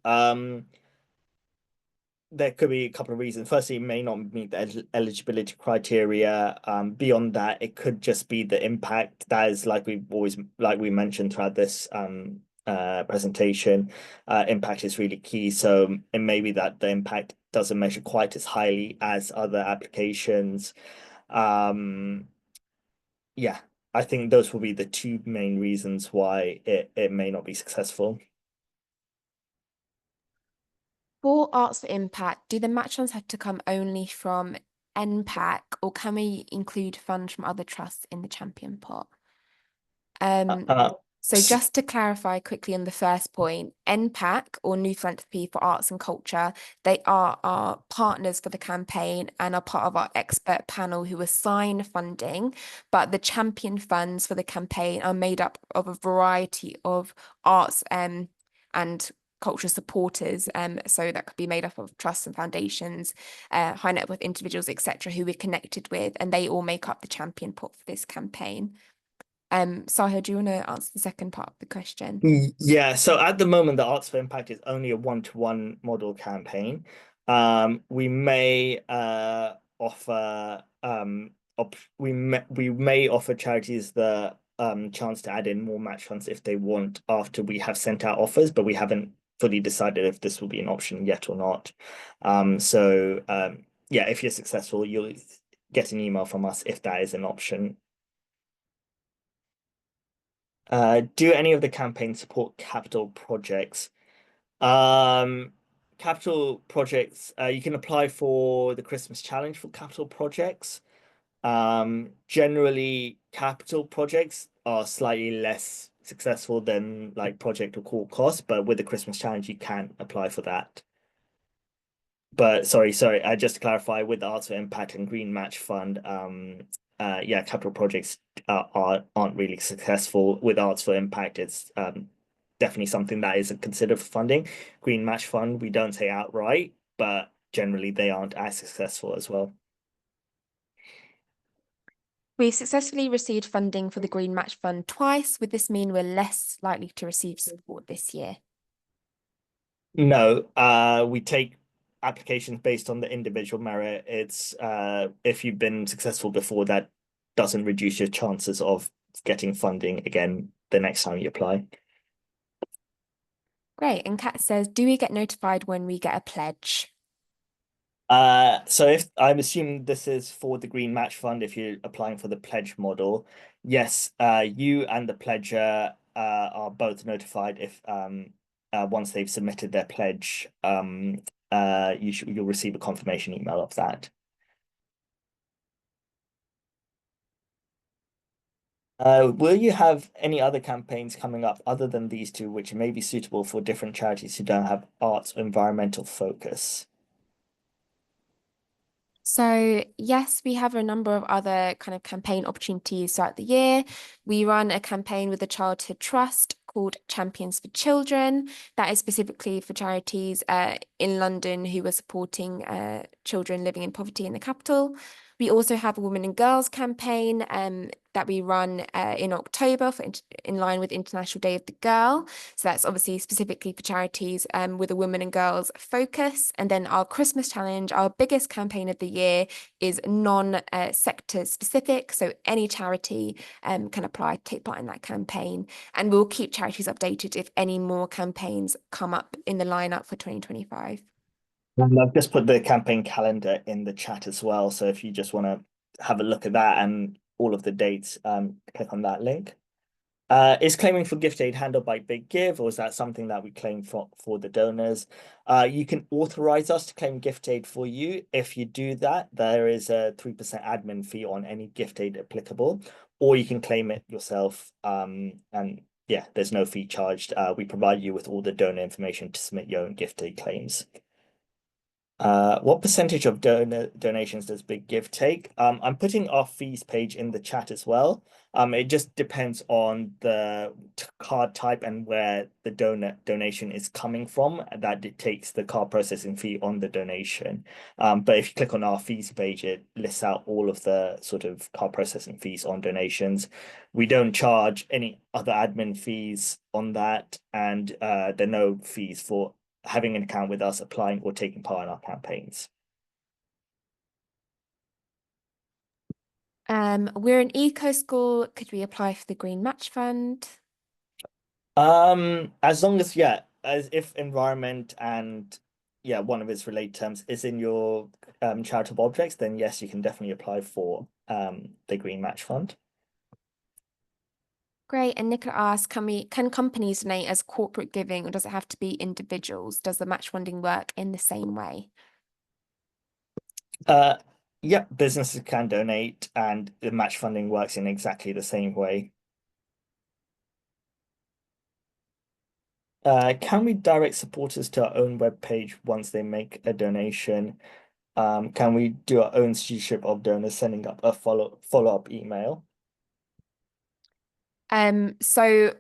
There could be a couple of reasons. Firstly, it may not meet the eligibility criteria. Beyond that, it could just be the impact. That is like we mentioned throughout this presentation. Impact is really key. So it may be that the impact doesn't measure quite as highly as other applications. Yeah, I think those will be the two main reasons why it may not be successful. For Arts for Impact, do the match funds have to come only from NPAC, or can we include funds from other trusts in the champion pot? Um, Uh, So just to clarify quickly on the first point, NPAC, or New Philanthropy for Arts and Culture, they are our partners for the campaign and are part of our expert panel who assign funding. But the champion funds for the campaign are made up of a variety of arts and culture supporters. So that could be made up of trusts and foundations, high net worth individuals, etc., who we're connected with, and they all make up the champion pot for this campaign. Sahil, do you want to answer the second part of the question? Yeah, so at the moment, the Arts for Impact is only a one-to-one model campaign. We may offer we may offer charities the chance to add in more match funds if they want after we have sent out offers, but we haven't fully decided if this will be an option yet or not. Yeah, if you're successful, you'll get an email from us if that is an option. Do any of the campaigns support capital projects? Um, Capital projects, you can apply for the Christmas challenge for capital projects. Generally, capital projects are slightly less successful than like project or core cost, but with the Christmas challenge, you can apply for that. But sorry, just to clarify, with the Arts for Impact and Green Match Fund, yeah, capital projects aren't really successful. With Arts for Impact, it's definitely something that is considered for funding. Green Match Fund, we don't say outright, but generally they aren't as successful as well. We've successfully received funding for the Green Match Fund twice. Would this mean we're less likely to receive support this year? No, we take applications based on the individual merit. It's if you've been successful before, that doesn't reduce your chances of getting funding again the next time you apply. Great. And Kat says, do we get notified when we get a pledge? So if I'm assuming this is for the Green Match Fund, if you're applying for the pledge model, yes, you and the pledger are both notified if once they've submitted their pledge, you'll receive a confirmation email of that. Will you have any other campaigns coming up other than these two, which may be suitable for different charities who don't have arts or environmental focus? So, yes, we have a number of other kind of campaign opportunities throughout the year. We run a campaign with the Childhood Trust called Champions for Children. That is specifically for charities in London who are supporting children living in poverty in the capital. We also have a Women and Girls campaign that we run in October in line with International Day of the Girl. So that's obviously specifically for charities with a women and girls focus. And then our Christmas challenge, our biggest campaign of the year, is non-sector specific. So any charity can apply to take part in that campaign. And we'll keep charities updated if any more campaigns come up in the lineup for 2025. And I've just put the campaign calendar in the chat as well. So if you just want to have a look at that and all of the dates, click on that link. Is claiming for gift aid handled by Big Give, or is that something that we claim for the donors? You can authorize us to claim gift aid for you. If you do that, there is a 3% admin fee on any gift aid applicable, or you can claim it yourself. And yeah, there's no fee charged. We provide you with all the donor information to submit your own gift aid claims. What percentage of donations does Big Give take? I'm putting our fees page in the chat as well. It just depends on the card type and where the donation is coming from. That dictates the card processing fee on the donation. But if you click on our fees page, it lists out all of the sort of card processing fees on donations. We don't charge any other admin fees on that, and there are no fees for having an account with us, applying or taking part in our campaigns. We're an eco school. Could we apply for the Green Match Fund? As long as yeah, as if environment and yeah, one of its related terms is in your charitable objects, then yes, you can definitely apply for the Green Match Fund. Great. And Nicola asks, can companies donate as corporate giving, or does it have to be individuals? Does the match funding work in the same way? Yeah, businesses can donate, and the match funding works in exactly the same way. Can we direct supporters to our own web page once they make a donation? Can we do our own stewardship of donors, sending up a follow-up email? So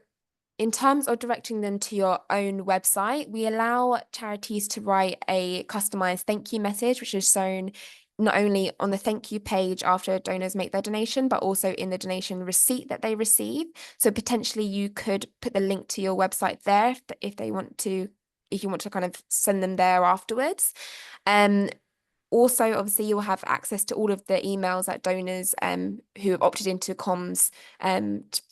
in terms of directing them to your own website, we allow charities to write a customized thank you message, which is shown not only on the thank you page after donors make their donation, but also in the donation receipt that they receive. So potentially you could put the link to your website there if they want to, if you want to kind of send them there afterwards. Also, obviously, you'll have access to all of the emails that donors who have opted into comms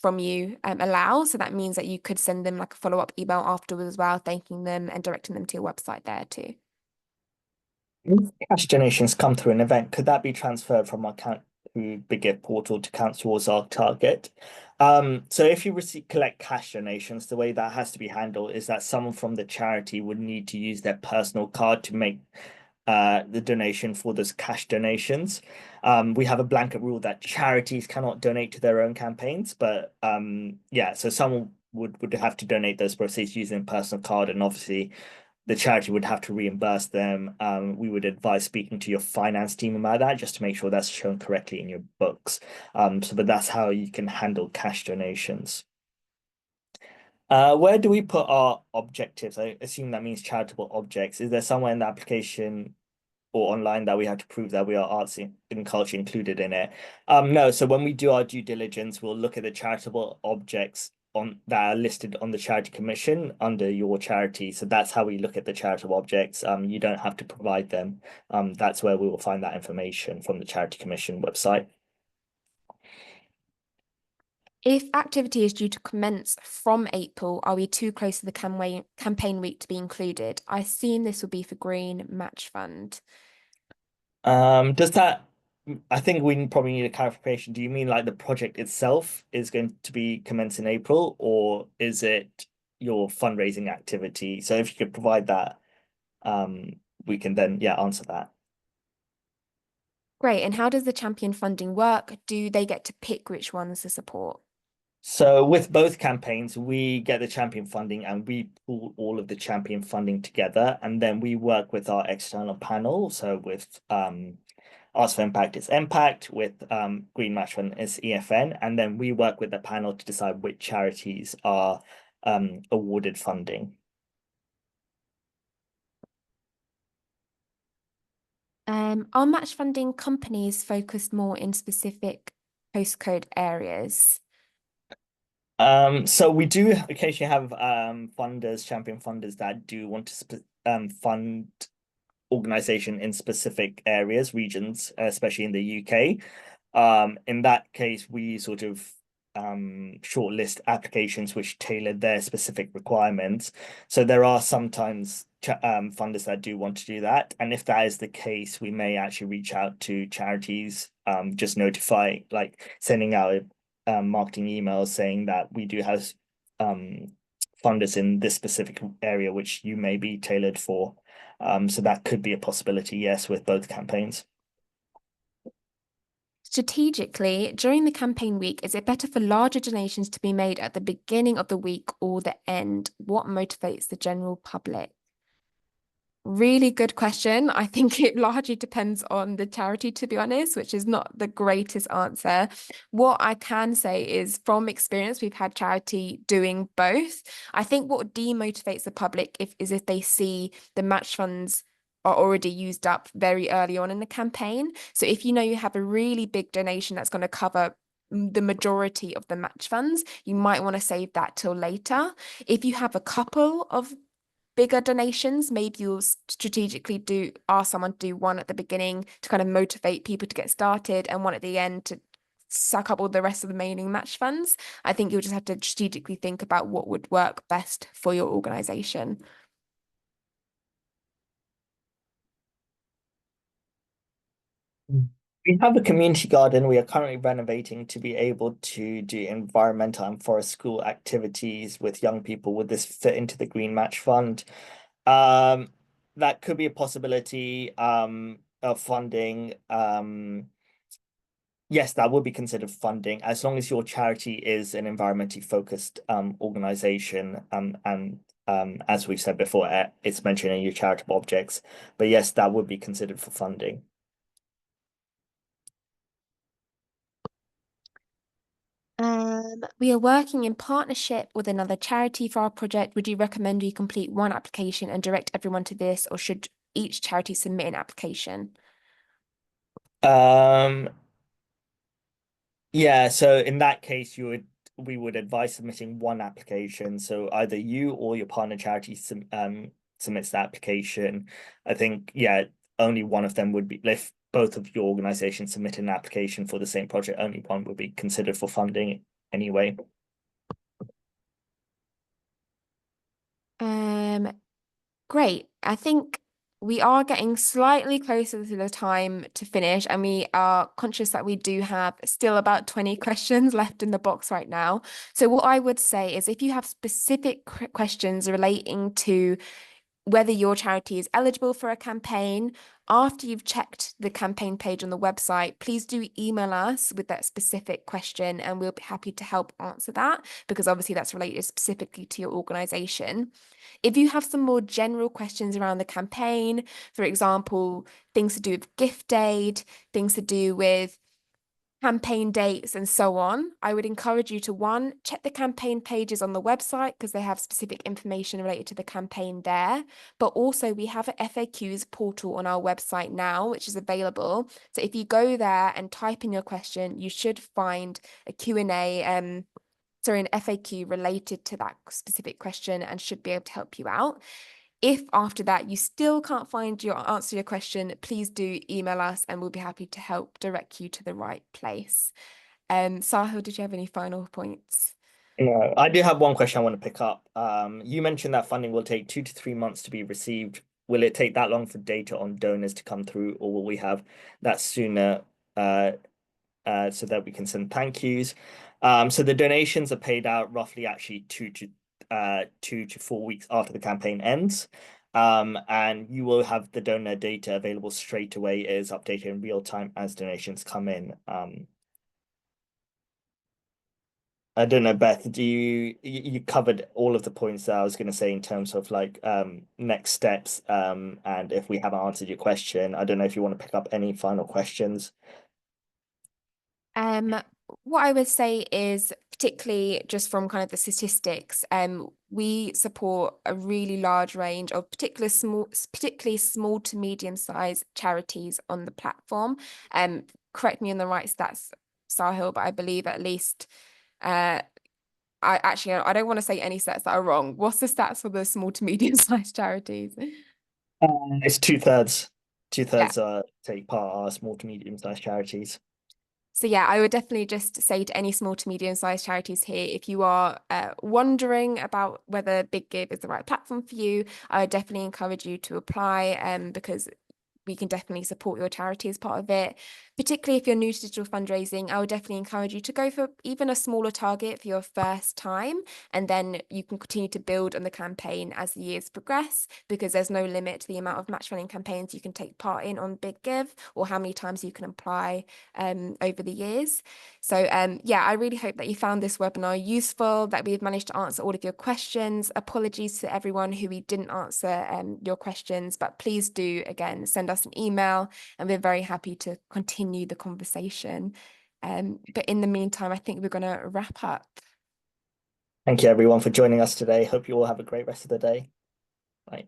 from you allow. So that means that you could send them like a follow-up email afterwards as well, thanking them and directing them to your website there too. If cash donations come through an event, could that be transferred from our account to Big Give portal to count towards our target? So if you collect cash donations, the way that has to be handled is that someone from the charity would need to use their personal card to make the donation for those cash donations. We have a blanket rule that charities cannot donate to their own campaigns, but yeah, so someone would have to donate those proceeds using a personal card, and obviously the charity would have to reimburse them. We would advise speaking to your finance team about that just to make sure that's shown correctly in your books. But that's how you can handle cash donations. Where do we put our objectives? I assume that means charitable objects. Is there somewhere in the application or online that we have to prove that we are arts and culture included in it? No, so when we do our due diligence, we'll look at the charitable objects on that are listed on the charity commission under your charity. So that's how we look at the charitable objects. You don't have to provide them. That's where we will find that information from the charity commission website. If activity is due to commence from April, are we too close to the campaign week to be included? I assume this will be for Green Match Fund. Does that, I think we probably need a clarification. Do you mean like the project itself is going to be commenced in April, or is it your fundraising activity? So if you could provide that, we can then, yeah, answer that. Great. And how does the champion funding work? Do they get to pick which ones to support? So with both campaigns, we get the champion funding and we pull all of the champion funding together, and then we work with our external panel. So with Arts for Impact is Impact, with Green Match Fund is EFN, and then we work with the panel to decide which charities are awarded funding. Are match funding companies focused more in specific postcode areas? So we do occasionally have funders, champion funders that do want to fund organization in specific areas, regions, especially in the UK. In that case, we sort of shortlist applications which tailor their specific requirements. So there are sometimes funders that do want to do that. And if that is the case, we may actually reach out to charities, just notify, like sending out marketing emails saying that we do have funders in this specific area which you may be tailored for. So that could be a possibility, yes, with both campaigns. Strategically, during the campaign week, is it better for larger donations to be made at the beginning of the week or the end? What motivates the general public? Really good question. I think it largely depends on the charity, to be honest, which is not the greatest answer. What I can say is from experience, we've had charity doing both. I think what demotivates the public is if they see the match funds are already used up very early on in the campaign. So if you know you have a really big donation that's going to cover the majority of the match funds, you might want to save that till later. If you have a couple of bigger donations, maybe you'll strategically do ask someone to do one at the beginning to kind of motivate people to get started and one at the end to suck up all the rest of the remaining match funds. I think you'll just have to strategically think about what would work best for your organization. We have a community garden we are currently renovating to be able to do environmental and forest school activities with young people. Would this fit into the Green Match Fund? That could be a possibility of funding. Yes, that would be considered funding as long as your charity is an environmentally focused organization. And as we've said before, it's mentioned in your charitable objects. But yes, that would be considered for funding. We are working in partnership with another charity for our project. Would you recommend we complete one application and direct everyone to this, or should each charity submit an application? Um, yeah, so in that case, we would advise submitting one application. So either you or your partner charity submits the application. I think, yeah, only one of them would be, if both of your organizations submit an application for the same project, only one would be considered for funding anyway. Great. I think we are getting slightly closer to the time to finish, and we are conscious that we do have still about 20 questions left in the box right now. So what I would say is if you have specific questions relating to whether your charity is eligible for a campaign, after you've checked the campaign page on the website, please do email us with that specific question and we'll be happy to help answer that because obviously that's related specifically to your organization. If you have some more general questions around the campaign, for example, things to do with gift aid, things to do with campaign dates and so on, I would encourage you to one, check the campaign pages on the website because they have specific information related to the campaign there. But also we have an FAQs portal on our website now, which is available. So if you go there and type in your question, you should find a Q&A, an FAQ related to that specific question and should be able to help you out. If after that you still can't find your answer to your question, please do email us and we'll be happy to help direct you to the right place. Sahil, did you have any final points? No, I do have one question I want to pick up. You mentioned that funding will take 2 to 3 months to be received. Will it take that long for data on donors to come through, or will we have that sooner so that we can send thank yous? So the donations are paid out roughly actually 2 to 4 weeks after the campaign ends. And you will have the donor data available straight away. It is updated in real time as donations come in. I don't know, Beth, you covered all of the points that I was going to say in terms of like next steps, and if we haven't answered your question, I don't know if you want to pick up any final questions. Um, what I would say is, particularly just from kind of the statistics, we support a really large range of particularly small to medium-sized charities on the platform. Correct me on the right stats, Sahil, but I believe at least I don't want to say any stats that are wrong. What's the stats for the small to medium-sized charities? It's two-thirds. Yeah. Two-thirds take part are small to medium-sized charities. So yeah, I would definitely just say to any small to medium-sized charities here, if you are wondering about whether Big Give is the right platform for you, I would definitely encourage you to apply because we can definitely support your charity as part of it. Particularly if you're new to digital fundraising, I would definitely encourage you to go for even a smaller target for your first time, and then you can continue to build on the campaign as the years progress, because there's no limit to the amount of match funding campaigns you can take part in on Big Give or how many times you can apply over the years. So yeah, I really hope that you found this webinar useful, that we've managed to answer all of your questions. Apologies to everyone who we didn't answer your questions, but please do, again, send us an email and we're very happy to continue the conversation. But in the meantime, I think we're going to wrap up. Thank you everyone for joining us today. Hope you all have a great rest of the day. Bye.